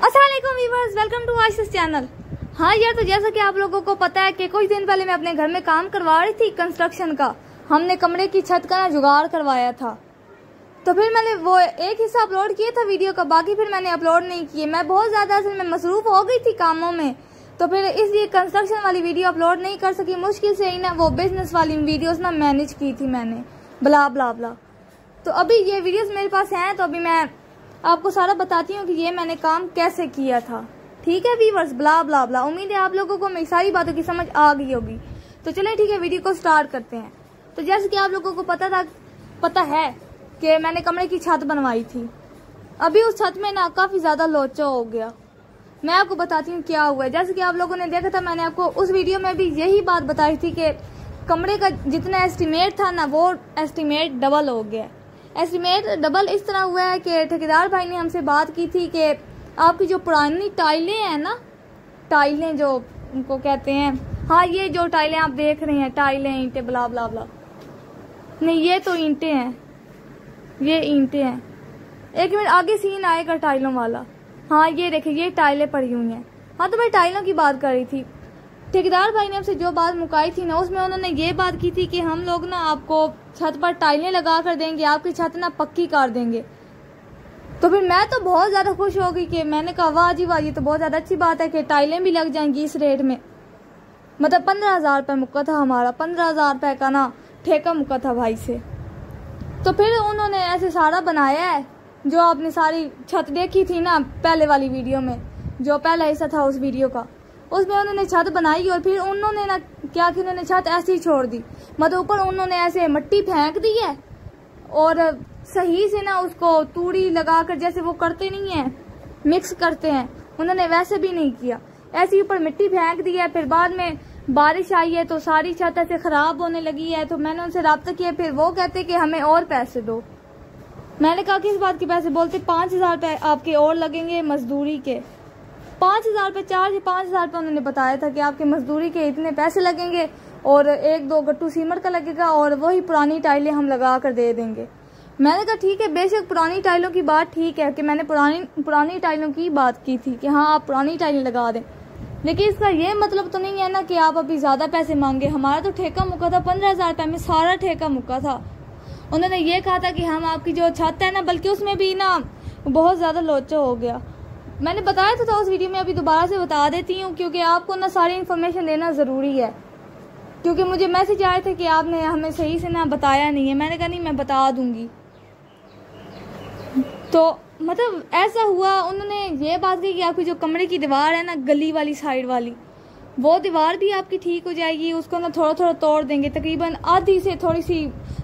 अस्सलामुअलैकुम viewers, welcome to Ashish channel. हाँ यार, तो जैसा कि आप लोगों को पता है कि कुछ दिन पहले मैं अपने घर में काम करवा रही थी कंस्ट्रक्शन का। हमने कमरे की छत का ना जुगाड़ करवाया था, तो फिर मैंने वो एक हिस्सा अपलोड किया था वीडियो का, बाकी फिर मैंने अपलोड नहीं किए। मैं बहुत ज़्यादा असल में मसरूफ हो गई थी कामों में, तो फिर इसलिए कंस्ट्रक्शन वाली वीडियो अपलोड नहीं कर सकी। मुश्किल से ही ना वो बिजनेस वाली वीडियोस ना मैनेज की थी मैंने, ब्ला ब्ला ब्ला। तो अभी ये वीडियोस मेरे पास हैं, तो अभी मैं आपको सारा बताती हूँ कि ये मैंने काम कैसे किया था। ठीक है व्यूअर्स, ब्ला ब्ला ब्ला। उम्मीद है आप लोगों को मेरी सारी बातों की समझ आ गई होगी। तो चलें ठीक है, वीडियो को स्टार्ट करते हैं। तो जैसे कि आप लोगों को पता है कि मैंने कमरे की छत बनवाई थी। अभी उस छत में ना काफ़ी ज़्यादा लोचा हो गया। मैं आपको बताती हूँ क्या हुआ है। जैसे कि आप लोगों ने देखा था, मैंने आपको उस वीडियो में भी यही बात बताई थी कि कमरे का जितना एस्टिमेट था ना, वो एस्टिमेट डबल हो गया। एस्टिमेट डबल इस तरह हुआ है कि ठेकेदार भाई ने हमसे बात की थी कि आपकी जो पुरानी टाइलें हैं ना, टाइलें जो उनको कहते हैं, हाँ ये जो टाइलें आप देख रहे हैं, टाइलें ईंटें ब्ला ब्ला ब्ला, नहीं ये तो ईंटें हैं, ये ईंटें हैं। एक मिनट आगे सीन आएगा टाइलों वाला। हाँ ये देखिए, ये टाइलें पड़ी हुई हैं। हाँ तो मैं टाइलों की बात कर रही थी। ठेकेदार भाई ने हमसे जो बात मुकाई थी ना, उसमें उन्होंने ये बात की थी कि हम लोग ना आपको छत पर टाइलें लगा कर देंगे, आपकी छत ना पक्की कर देंगे। तो फिर मैं तो बहुत ज़्यादा खुश हो गई कि मैंने कहा वाह जी वाह, ये तो बहुत ज़्यादा अच्छी बात है कि टाइलें भी लग जाएंगी इस रेट में। मतलब 15,000 रुपये मुक्का था हमारा, 15,000 रुपये का ना ठेका मुक्का था भाई से। तो फिर उन्होंने ऐसे सारा बनाया है, जो आपने सारी छत देखी थी ना पहले वाली वीडियो में, जो पहला हिस्सा था उस वीडियो का, उसमें उन्होंने छत बनाई और फिर उन्होंने ना क्या कि उन्होंने छत ऐसे ही छोड़ दी। मतलब ऊपर उन्होंने ऐसे मट्टी फेंक दी है और सही से ना उसको तूड़ी लगाकर, जैसे वो करते नहीं है मिक्स करते हैं, उन्होंने वैसे भी नहीं किया, ऐसे ही ऊपर मिट्टी फेंक दी है। फिर बाद में बारिश आई है तो सारी छत ऐसे खराब होने लगी है। तो मैंने उनसे रब्ता किया, फिर वो कहते कि हमें और पैसे दो। मैंने कहा किस बात के पैसे? बोलते 5,000 रुपये आपके और लगेंगे मजदूरी के। 5,000 रुपये चार्ज, 5,000 रुपये उन्होंने बताया था कि आपके मजदूरी के इतने पैसे लगेंगे और 1-2 गट्टू सीमेंट का लगेगा और वही पुरानी टाइलें हम लगा कर दे देंगे। मैंने कहा ठीक है, बेशक पुरानी टाइलों की बात ठीक है कि मैंने पुरानी टाइलों की बात की थी कि हाँ आप पुरानी टाइलें लगा दें, लेकिन इसका ये मतलब तो नहीं है ना कि आप अभी ज़्यादा पैसे मांगे। हमारा तो ठेका मुक्का था 15,000 रुपये में, सारा ठेका मुक्का था। उन्होंने ये कहा था कि हम आपकी जो छत है ना, बल्कि उसमें भी ना बहुत ज़्यादा लोचा हो गया। मैंने बताया तो था उस वीडियो में, अभी दोबारा से बता देती हूँ क्योंकि आपको ना सारी इन्फॉर्मेशन देना ज़रूरी है। क्योंकि मुझे मैसेज आए थे कि आपने हमें सही से ना बताया नहीं है। मैंने कहा नहीं, मैं बता दूंगी। तो मतलब ऐसा हुआ, उन्होंने ये बात कही कि आपकी जो कमरे की दीवार है ना, गली वाली साइड वाली, वो दीवार भी आपकी ठीक हो जाएगी। उसको ना थोड़ा थोड़ा तोड़ देंगे, तकरीबन आधी से थोड़ी सी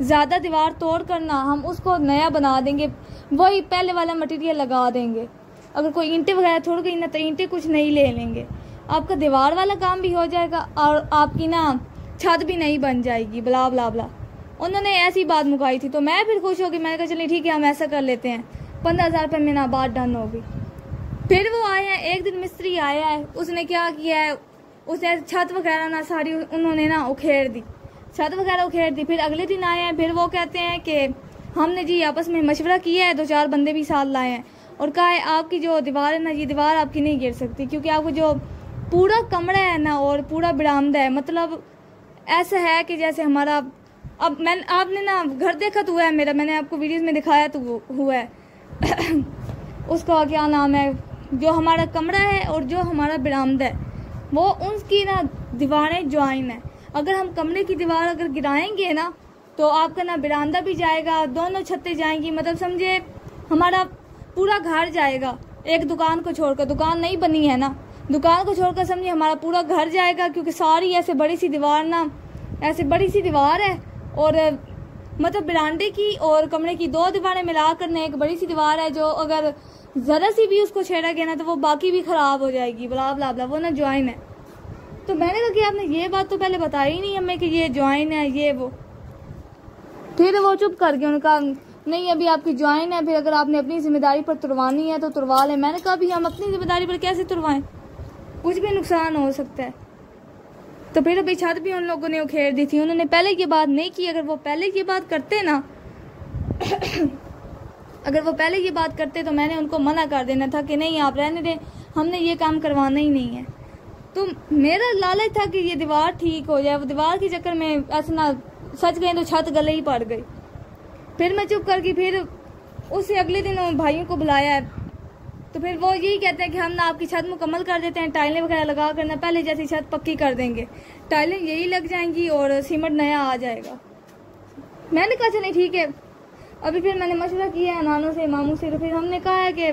ज़्यादा दीवार तोड़ कर ना हम उसको नया बना देंगे, वही पहले वाला मटेरियल लगा देंगे। अगर कोई ईंटें वगैरह थोड़ गई ना तो ईंटें कुछ नहीं ले लेंगे, आपका दीवार वाला काम भी हो जाएगा और आपकी ना छत भी नहीं बन जाएगी, ब्ला ब्ला ब्ला। उन्होंने ऐसी बात मुकाई थी, तो मैं फिर खुश हो गई। मैंने कहा चलिए ठीक है, हम ऐसा कर लेते हैं। 15,000 रुपये में ना बात डन हो गई। फिर वो आए हैं, एक दिन मिस्त्री आया है, उसने क्या किया है, उसने छत वगैरह ना सारी उन्होंने ना उखेड़ दी, छत वगैरह उखेड़ दी। फिर अगले दिन आए हैं, फिर वो कहते हैं कि हमने जी आपस में मशवरा किया है, 2-4 बंदे भी साथ लाए हैं और कहा है आपकी जो दीवार है ना, ये दीवार आपकी नहीं गिर सकती क्योंकि आपको जो पूरा कमरा है ना और पूरा बरामदा है, मतलब ऐसा है कि जैसे हमारा, अब आपने ना घर देखा तो हुआ है मेरा, मैंने आपको वीडियोस में दिखाया तो हुआ है उसका क्या नाम है, जो हमारा कमरा है और जो हमारा बरामदा है, वो उनकी ना दीवारें ज्वाइन है। अगर हम कमरे की दीवार अगर गिराएंगे ना तो आपका ना बरामदा भी जाएगा, दोनों छतें जाएंगी, मतलब समझे हमारा पूरा घर जाएगा। एक दुकान को छोड़कर, दुकान नहीं बनी है ना, दुकान को छोड़कर समझिए हमारा पूरा घर जाएगा, क्योंकि सारी ऐसे बड़ी सी दीवार ना, ऐसे बड़ी सी दीवार है और मतलब बरामदे की और कमरे की 2 दीवारें मिलाकर ना एक बड़ी सी दीवार है, जो अगर ज़रा सी भी उसको छेड़ा गया ना तो वो बाकी भी ख़राब हो जाएगी, ब्ला ब्ला ब्ला। वो ना ज्वाइन है। तो मैंने कहा कि आपने ये बात तो पहले बताई नहीं हमें कि ये ज्वाइन है, ये वो। फिर वो चुप कर गए, उनका नहीं अभी आपकी ज्वाइन है, फिर अगर आपने अपनी जिम्मेदारी पर तुरवानी है तो तुरवा लें। मैंने कहा अभी हम अपनी जिम्मेदारी पर कैसे तुरवाएं, कुछ भी नुकसान हो सकता है। तो फिर अभी छत भी उन लोगों ने उखेड़ दी थी। उन्होंने पहले ये बात नहीं की, अगर वो पहले ये बात करते ना अगर वो पहले ये बात करते तो मैंने उनको मना कर देना था कि नहीं आप रहने दें, हमने ये काम करवाना ही नहीं है। तो मेरा लालच था कि ये दीवार ठीक हो जाए। वो दीवार के चक्कर में ऐसा ना सच गए तो छत गले ही पड़ गई। फिर मैं चुप करके फिर उससे अगले दिन भाइयों को बुलाया है, तो फिर वो यही कहते हैं कि हम ना आपकी छत मुकम्मल कर देते हैं, टाइलें वगैरह लगा कर ना पहले जैसी छत पक्की कर देंगे, टाइलें यही लग जाएंगी और सीमेंट नया आ जाएगा। मैंने कहा चलिए ठीक है। अभी फिर मैंने मशवरा किया है नानों से, मामू से, तो फिर हमने कहा है कि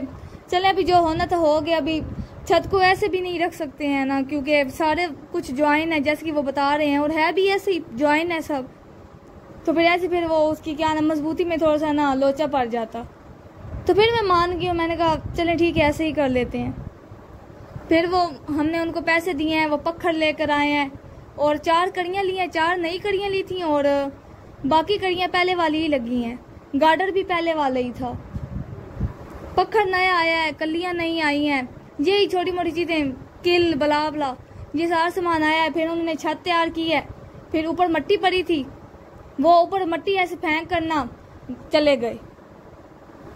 चले अभी जो होना था हो गया। अभी छत को ऐसे भी नहीं रख सकते हैं ना, क्योंकि सारे कुछ ज्वाइन है जैसे कि वो बता रहे हैं, और है भी ऐसे ही ज्वाइन है सब। तो फिर ऐसे फिर वो उसकी क्या ना मजबूती में थोड़ा सा ना लोचा पड़ जाता। तो फिर मैं मान गई, मैंने कहा चले ठीक है ऐसे ही कर लेते हैं। फिर वो हमने उनको पैसे दिए हैं, वो पत्थर लेकर आए हैं और 4 कड़ियाँ ली हैं, 4 नई कड़ियाँ ली थी और बाकी कड़ियाँ पहले वाली ही लगी हैं। गार्डर भी पहले वाला ही था, पत्थर नया आया है, कलियाँ नई आई हैं, यही छोटी मोटी चीज़ें, किल बला बला ये सारा सामान आया है। फिर उन्होंने छत तैयार की है, फिर ऊपर मिट्टी पड़ी थी, वो ऊपर मिट्टी ऐसे फेंक करना चले गए।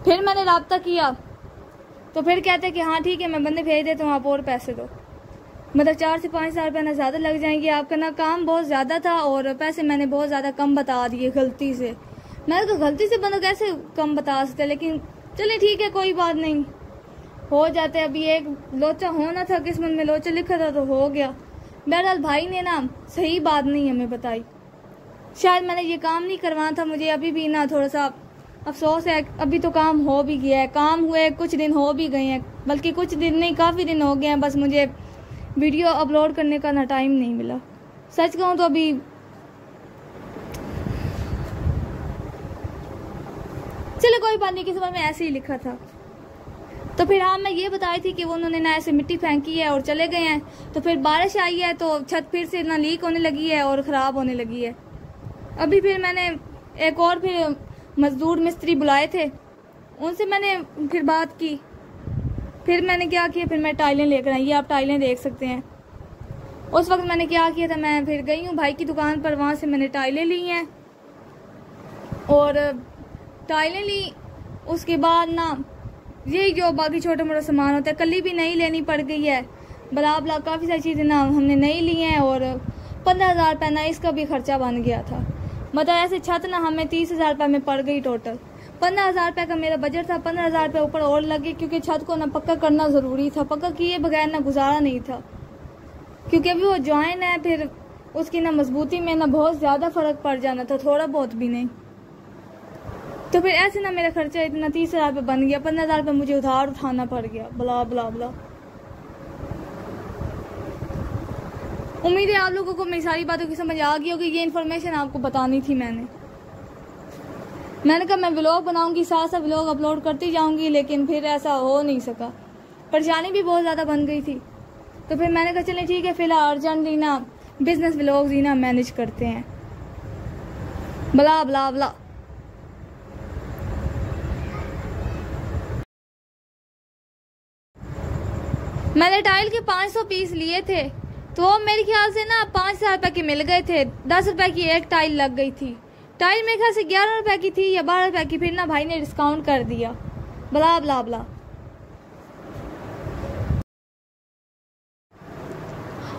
फिर मैंने राब्ता किया तो फिर कहते कि हाँ ठीक है मैं बंदे भेज देता हूँ, आप और पैसे दो। मतलब 4 से 5 हज़ार रुपये ना ज़्यादा लग जाएंगे आपका, ना काम बहुत ज़्यादा था और पैसे मैंने बहुत ज़्यादा कम बता दिए गलती से। मैंने तो गलती से बंदा कैसे कम बता सकते, लेकिन चलिए ठीक है कोई बात नहीं, हो जाते। अभी एक लोचा होना था, किस्मत में लोचा लिखा था तो हो गया। बहरहाल भाई ने ना सही बात नहीं हमें बताई, शायद मैंने ये काम नहीं करवाना था। मुझे अभी भी ना थोड़ा सा अफसोस है। अभी तो काम हो भी गया है, काम हुए कुछ दिन हो भी गए हैं, बल्कि कुछ दिन नहीं काफ़ी दिन हो गए हैं, बस मुझे वीडियो अपलोड करने का ना टाइम नहीं मिला। सच कहूँ तो अभी चलो कोई बात नहीं, किस्मत में ऐसे ही लिखा था। तो फिर हाँ मैं ये बताई थी कि वो उन्होंने ना ऐसे मिट्टी फेंकी है और चले गए हैं। तो फिर बारिश आई है तो छत फिर से ना लीक होने लगी है और ख़राब होने लगी है। अभी फिर मैंने एक और फिर मजदूर मिस्त्री बुलाए थे, उनसे मैंने फिर बात की। फिर मैंने क्या किया, फिर मैं टाइलें लेकर आई, ये आप टाइलें देख सकते हैं। उस वक्त मैंने क्या किया था, मैं फिर गई हूँ भाई की दुकान पर, वहाँ से मैंने टाइलें ली हैं और टाइलें ली। उसके बाद ना यही जो बाकी छोटा मोटा सामान होता है, कली भी नई लेनी पड़ गई है, बला बला काफ़ी सारी चीज़ें ना हमने नई ली हैं और 15,000 रुपये ना इसका भी खर्चा बन गया था। मतलब ऐसे छत ना हमें 30,000 रुपये में पड़ गई टोटल। 15,000 रुपये का मेरा बजट था, 15,000 रुपये ऊपर और लगे क्योंकि छत को ना पक्का करना ज़रूरी था। पक्का किए बगैर ना गुजारा नहीं था, क्योंकि अभी वो ज्वाइन है, फिर उसकी ना मजबूती में ना बहुत ज़्यादा फ़र्क पड़ जाना था, थोड़ा बहुत भी नहीं। तो फिर ऐसे ना मेरा खर्चा इतना 30,000 रुपये बन गया, 15,000 रुपये मुझे उधार उठाना पड़ गया, बला बला बला। उम्मीद है आप लोगों को मेरी सारी बातों की समझ आ गई होगी। ये इन्फॉर्मेशन आपको बतानी थी मैंने कहा मैं व्लॉग बनाऊंगी, साथ साथ व्लॉग अपलोड करती जाऊंगी, लेकिन फिर ऐसा हो नहीं सका, परेशानी भी बहुत ज़्यादा बन गई थी। तो फिर मैंने कहा चलें ठीक है, फिलहाल अर्जेंटली ना बिजनेस व्लॉग्स ही ना मैनेज करते हैं, बला बला बला। मैंने टाइल के 500 पीस लिए थे, तो मेरे ख्याल से ना 5,000 रुपये के मिल गए थे। 10 रुपये की एक टाइल लग गई थी। टाइल मेरे ख्याल से 11 रुपये की थी या 12 रुपये की, फिर ना भाई ने डिस्काउंट कर दिया, बला बला बला।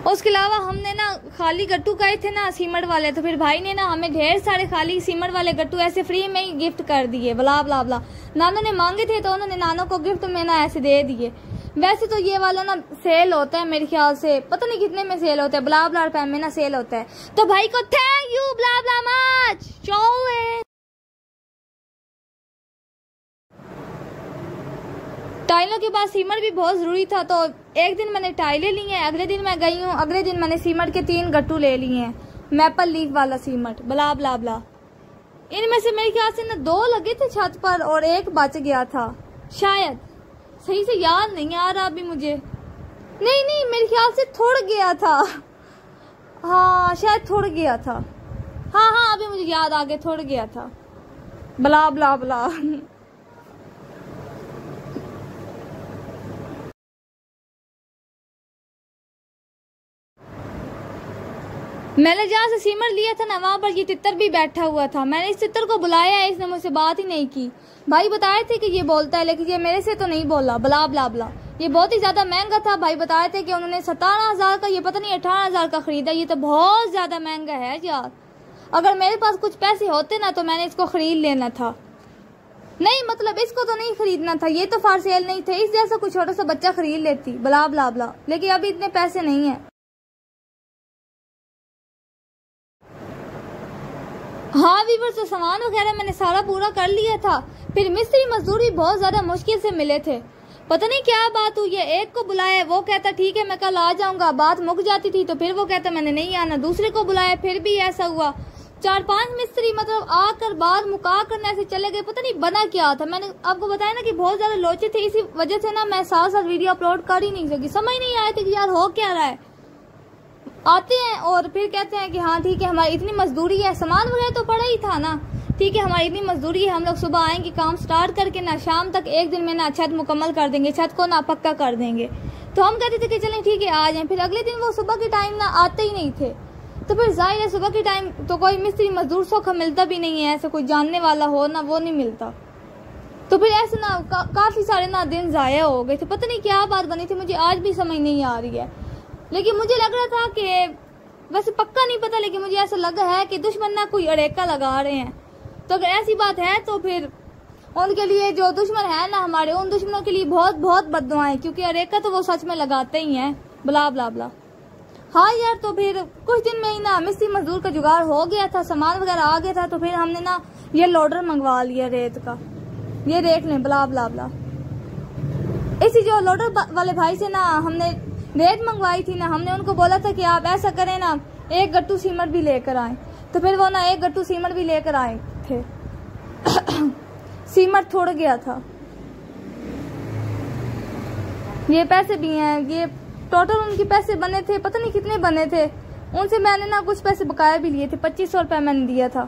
उसके अलावा हमने ना खाली गट्टू गए थे ना सीमेंट वाले, तो फिर भाई ने ना हमें ढेर सारे खाली सीमेंट वाले गट्टू ऐसे फ्री में ही गिफ्ट कर दिए, बला बला बला। नानों ने मांगे थे तो उन्होंने नानों को गिफ्ट में ना ऐसे दे दिए। वैसे तो ये वाला ना सेल होता है मेरे ख्याल से, पता नहीं कितने में सेल होता है, बला बला रुपए में ना सेल होता है। तो भाई को थैंक यू बला बला मच। टाइलों के बाद सीमेंट भी बहुत ज़रूरी था, तो एक दिन मैंने टाइलें ली हैं, अगले दिन मैं गई हूँ, अगले दिन मैंने सीमेंट के 3 गट्टू ले लिए हैं, मैपल लीफ वाला सीमेंट, बला बला बला। इनमें से मेरे ख्याल से ना 2 लगे थे छत पर और 1 बच गया था शायद, सही से याद नहीं आ रहा अभी मुझे। नहीं मेरे ख्याल से थोड़ गया था, हाँ शायद थोड़ गया था, हाँ अभी मुझे याद आ गया, थोड़ गया था, बला बला बला। मैंने जहाँ से सीमेंट लिया था ना वहाँ पर ये तितर भी बैठा हुआ था। मैंने इस तितर को बुलाया है, इसने मुझसे बात ही नहीं की। भाई बताए थे कि ये बोलता है लेकिन ये मेरे से तो नहीं बोला। बला बला बला। ये बहुत ही ज्यादा महंगा था। भाई बताए थे कि उन्होंने 17,000 का, ये पता नहीं 18,000 का खरीदा। ये तो बहुत ज्यादा महंगा है यार। अगर मेरे पास कुछ पैसे होते ना तो मैंने इसको खरीद लेना था। नहीं मतलब इसको तो नहीं खरीदना था, ये तो फॉर सेल नहीं थे। इस जैसा कुछ छोटा सा बच्चा खरीद लेती। बला बला बला। लेकिन अभी इतने पैसे नहीं है। हाँ वीवर, तो सामान वगैरह मैंने सारा पूरा कर लिया था। फिर मिस्त्री मजदूर भी बहुत ज्यादा मुश्किल से मिले थे। पता नहीं क्या बात हुई है। एक को बुलाया, वो कहता ठीक है मैं कल आ जाऊंगा। बात मुक जाती थी तो फिर वो कहता मैंने नहीं आना। दूसरे को बुलाया, फिर भी ऐसा हुआ। 4-5 मिस्त्री मतलब आकर बात मुका करने ऐसे चले गए। पता नहीं बना क्या था। मैंने आपको बताया ना कि बहुत ज्यादा लोचे थे, इसी वजह से ना मैं साथ साथ वीडियो अपलोड कर ही नहीं सकी। समझ नहीं आया था कि यार हो क्या रहा है। आते हैं और फिर कहते हैं कि हाँ ठीक है हमारी इतनी मजदूरी है। सामान वगैरह तो पड़ा ही था ना। ठीक है हमारी इतनी मजदूरी है, हम लोग सुबह आएंगे काम स्टार्ट करके ना शाम तक 1 दिन में ना छत मुकम्मल कर देंगे, छत को ना पक्का कर देंगे। तो हम कहते थे कि चलें ठीक है आ जाएं। फिर अगले दिन वो सुबह के टाइम ना आते ही नहीं थे। तो फिर जाहिर है सुबह के टाइम तो कोई मिस्त्री मजदूर सौखा मिलता भी नहीं है। ऐसा कोई जानने वाला हो ना, वो नहीं मिलता। तो फिर ऐसे ना काफी सारे ना दिन जाया हो गए थे। पता नहीं क्या बात बनी थी, मुझे आज भी समझ नहीं आ रही है। लेकिन मुझे लग रहा था कि वैसे पक्का नहीं पता, लेकिन मुझे ऐसा लगा है कि दुश्मन ना कोई अड़ेका लगा रहे हैं। तो अगर ऐसी बात है तो फिर उनके लिए जो दुश्मन है ना हमारे, उन दुश्मनों के लिए बहुत बहुत बद्दुआएं, क्योंकि अड़ेका तो वो सच में लगाते ही हैं। बला बला बला। हाँ यार, तो फिर कुछ दिन में ही ना मिस्त्री मजदूर का जुगाड़ हो गया था, सामान वगैरह आ गया था। तो फिर हमने ना ये लोडर मंगवा लिया रेत का। ये देख लें। बला बला बला। इसी जो लोडर वाले भाई से ना हमने रेत मंगवाई थी ना, हमने उनको बोला था कि आप ऐसा करें ना 1 गट्टू सीमेंट भी लेकर आए। तो फिर वो ना 1 गट्टू सीमेंट भी लेकर आए थे। सीमेंट थोड़ा गया था। ये पैसे भी हैं, ये टोटल उनके पैसे बने थे, पता नहीं कितने बने थे। उनसे मैंने ना कुछ पैसे बकाया भी लिए थे। 2500 रुपये मैंने दिया था।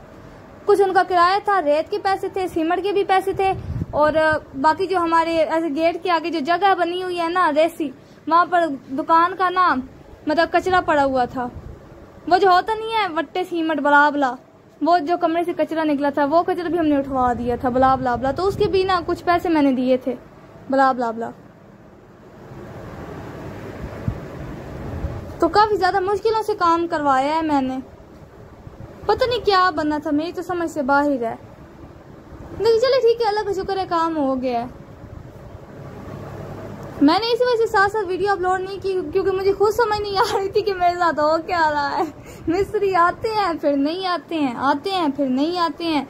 कुछ उनका किराया था, रेत के पैसे थे, सीमेंट के भी पैसे थे। और बाकी जो हमारे ऐसे गेट के आगे जो जगह बनी हुई है ना रेसी, वहाँ पर दुकान का ना मतलब कचरा पड़ा हुआ था। वो जो होता नहीं है वट्टे सीमेंट बला बला, वो जो कमरे से कचरा निकला था वो कचरा भी हमने उठवा दिया था। बला बला बला। तो उसके भी ना कुछ पैसे मैंने दिए थे। बला बला बला। तो काफी ज्यादा मुश्किलों से काम करवाया है मैंने। पता नहीं क्या बनना था, मेरी तो समझ से बाहर है। लेकिन चले ठीक है, अल्लाह का शुक्र है काम हो गया है। मैंने इसी वजह से साथ साथ वीडियो अपलोड नहीं की, क्योंकि मुझे खुद समझ नहीं आ रही थी कि मेरे साथ हो क्या रहा है। मिस्त्री आते हैं फिर नहीं आते हैं, आते हैं फिर नहीं आते हैं।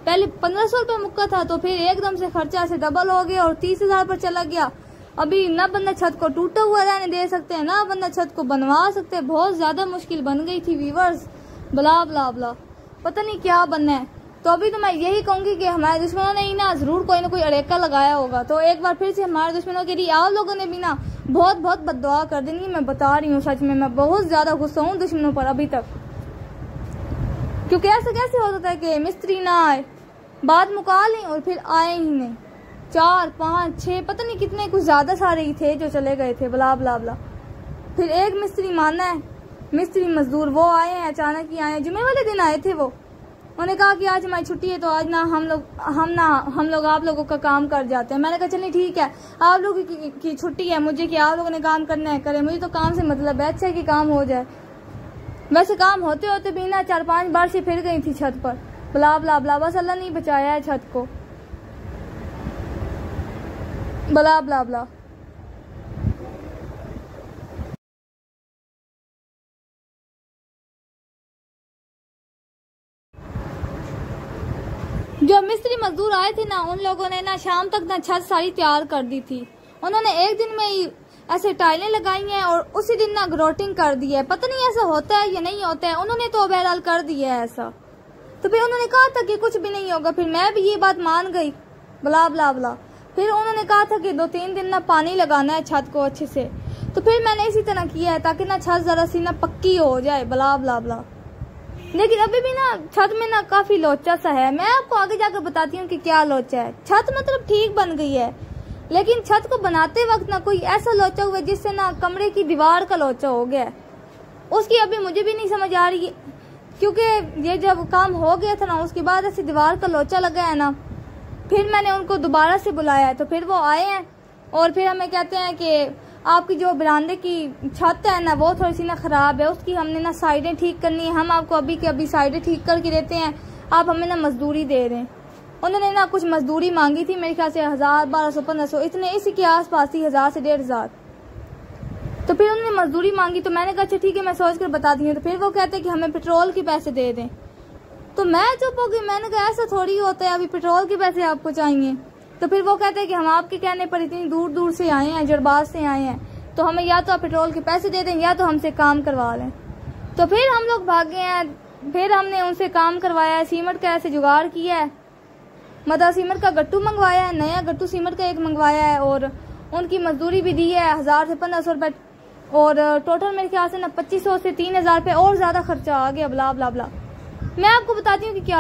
पहले 1500 रुपये मुक्का था, तो फिर एकदम से खर्चा से डबल हो गया और 30,000 पर चला गया। अभी ना बंदा छत को टूटा हुआ रहने दे सकते हैं, ना बंदा छत को बनवा सकते हैं। बहुत ज्यादा मुश्किल बन गई थी वीवर्स। बला बला बला। पता नहीं क्या बनना है। तो अभी तो मैं यही कहूंगी कि हमारे दुश्मनों ने ही ना जरूर कोई ना कोई अड़ेका लगाया होगा। तो एक बार फिर से हमारे दुश्मनों के लिए आप लोगों ने भी ना बहुत बहुत बद्दुआ कर देनी। मैं बता रही हूँ, सच में मैं बहुत ज्यादा गुस्सा हूँ दुश्मनों पर अभी तक। क्योंकि ऐसा कैसे हो सकता है कि मिस्त्री ना आए, बात मुका लें और फिर आए ही नहीं। 4, 5, 6 पता नहीं कितने, कुछ ज्यादा सारे ही थे जो चले गए थे। बला बला बला। फिर एक मिस्त्री माना है, मिस्त्री मजदूर वो आए हैं, अचानक ही आए हैं। जुमे वाले दिन आए थे। वो उन्होंने कहा कि आज हमारी छुट्टी है तो आज ना हम लोग आप लोगों का काम कर जाते हैं। मैंने कहा चलिए ठीक है, आप लोगों की छुट्टी है, मुझे क्या आप लोगों ने काम करना है करें, मुझे तो काम से मतलब है। अच्छा कि काम हो जाए। वैसे काम होते होते भी ना 4-5 बार से फिर गई थी छत पर। बला बला बला। बस अल्लाह नहीं बचाया है छत को। बला बला बला। जो मिस्त्री मजदूर आए थे ना, उन लोगों ने ना शाम तक ना छत सारी तैयार कर दी थी। उन्होंने एक दिन में ही ऐसे टाइलें लगाई हैं और उसी दिन ना ग्रोटिंग कर दी है। पता नहीं ऐसा होता है या नहीं होता है, उन्होंने तो बहरहाल कर दिया है ऐसा। तो फिर उन्होंने कहा था कि कुछ भी नहीं होगा। फिर मैं भी ये बात मान गई। बला बला बला। फिर उन्होंने कहा था कि 2-3 दिन ना पानी लगाना है छत को अच्छे से। तो फिर मैंने इसी तरह किया है ताकि ना छत जरा सी ना पक्की हो जाए। बला बला बला। लेकिन अभी भी ना छत में ना काफी लोचा सा है। मैं आपको आगे जाकर बताती हूँ कि क्या लोचा है। छत मतलब ठीक बन गई है, लेकिन छत को बनाते वक्त ना कोई ऐसा लोचा हुआ जिससे ना कमरे की दीवार का लोचा हो गया है। उसकी अभी मुझे भी नहीं समझ आ रही, क्योंकि ये जब काम हो गया था ना, उसके बाद ऐसे दीवार का लोचा लगा है ना, फिर मैंने उनको दोबारा से बुलाया है, तो फिर वो आए हैं और फिर हमें कहते हैं कि आपकी जो बरामदे की छत है ना, वो थोड़ी सी ना ख़राब है, उसकी हमने ना साइडें ठीक करनी है, हम आपको अभी के अभी साइडें ठीक करके देते हैं, आप हमें ना मजदूरी दे रहे हैं। उन्होंने ना कुछ मजदूरी मांगी थी, मेरे ख्याल से 1000, 1200, 1500 इतने इसी के आसपास थी, 1000 से 1500। तो फिर उन्होंने मजदूरी मांगी, तो मैंने कहा अच्छा ठीक है, मैं सोच कर बता दी हूँ। तो फिर वो कहते हैं कि हमें पेट्रोल के पैसे दे दें। तो मैं चुप हो गई, मैंने कहा ऐसा थोड़ी होता है, अभी पेट्रोल के पैसे आपको चाहिए। तो फिर वो कहते हैं कि हम आपके कहने पर इतनी दूर दूर से आए हैं, जरबाज से आए हैं, तो हमें या तो आप पेट्रोल के पैसे दे दें या तो हमसे काम करवा लें। तो फिर हम लोग भागे हैं, फिर हमने उनसे काम करवाया है, सीमेंट का ऐसे जुगाड़ किया है, मतलब सीमेंट का गट्टू मंगवाया है, नया गट्टू सीमेंट का एक मंगवाया है, और उनकी मजदूरी भी दी है 1000 से 1500 रुपये, और टोटल मेरे ख्याल से ना 2500 से 3000 रुपये और ज़्यादा खर्चा आ गया, बला बला बला। मैं आपको बताती हूँ कि क्या